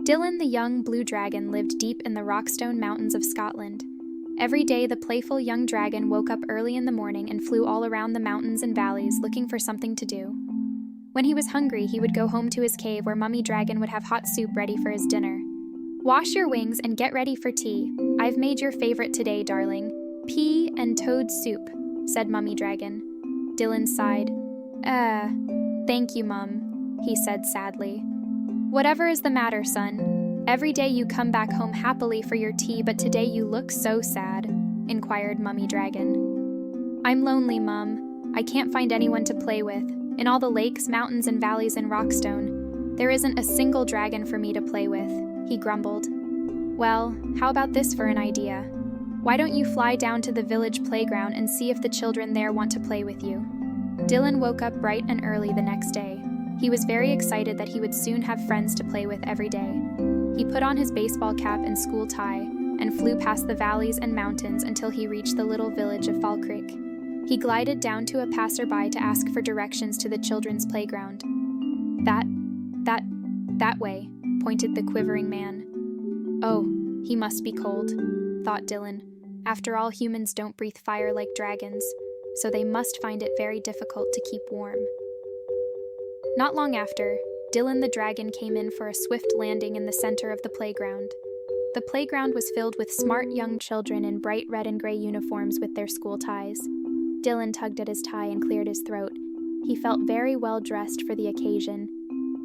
Dylan the young blue dragon lived deep in the Rockstone Mountains of Scotland. Every day the playful young dragon woke up early in the morning and flew all around the mountains and valleys looking for something to do. When he was hungry, he would go home to his cave where Mummy Dragon would have hot soup ready for his dinner. "Wash your wings and get ready for tea. I've made your favorite today, darling. Pea and toad soup," said Mummy Dragon. Dylan sighed. Thank you, Mum," he said sadly. "Whatever is the matter, son? Every day you come back home happily for your tea, but today you look so sad," inquired Mummy Dragon. "I'm lonely, Mum. I can't find anyone to play with. In all the lakes, mountains, and valleys in Rockstone, there isn't a single dragon for me to play with," he grumbled. "Well, how about this for an idea? Why don't you fly down to the village playground and see if the children there want to play with you?" Dylan woke up bright and early the next day. He was very excited that he would soon have friends to play with every day. He put on his baseball cap and school tie and flew past the valleys and mountains until he reached the little village of Fall Creek. He glided down to a passerby to ask for directions to the children's playground. That way," pointed the quivering man. "Oh, he must be cold," thought Dylan. "After all, humans don't breathe fire like dragons, so they must find it very difficult to keep warm." Not long after, Dylan the dragon came in for a swift landing in the center of the playground. The playground was filled with smart young children in bright red and gray uniforms with their school ties. Dylan tugged at his tie and cleared his throat. He felt very well dressed for the occasion.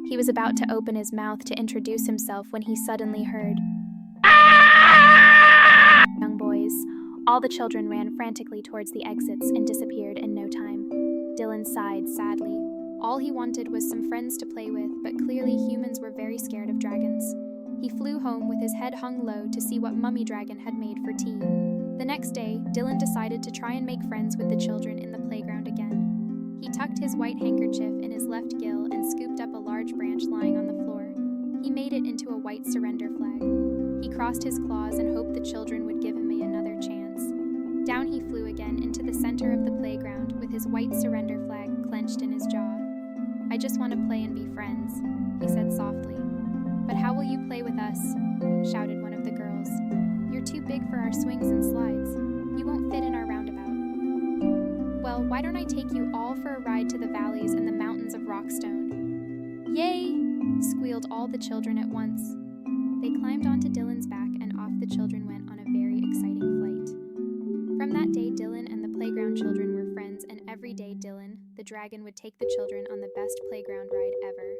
He was about to open his mouth to introduce himself when he suddenly heard, "Young boys." All the children ran frantically towards the exits and disappeared in no time. Dylan sighed sadly. All he wanted was some friends to play with, but clearly humans were very scared of dragons. He flew home with his head hung low to see what Mummy Dragon had made for tea. The next day, Dylan decided to try and make friends with the children in the playground again. He tucked his white handkerchief in his left gill and scooped up a large branch lying on the floor. He made it into a white surrender flag. He crossed his claws and hoped the children would give him another chance. Down he flew again into the center of the playground with his white surrender flag clenched in his jaw. "I just want to play and be friends," he said softly. "But how will you play with us?" shouted one of the girls. "You're too big for our swings and slides. You won't fit in our roundabout." "Well, why don't I take you all for a ride to the valleys and the mountains of Rockstone?" "Yay!" squealed all the children at once. They climbed onto Dylan's back and off the children went on a very exciting flight. From that day, Dylan and the playground children were friends, and every day Dylan, the dragon, would take the children on the best playground ride ever.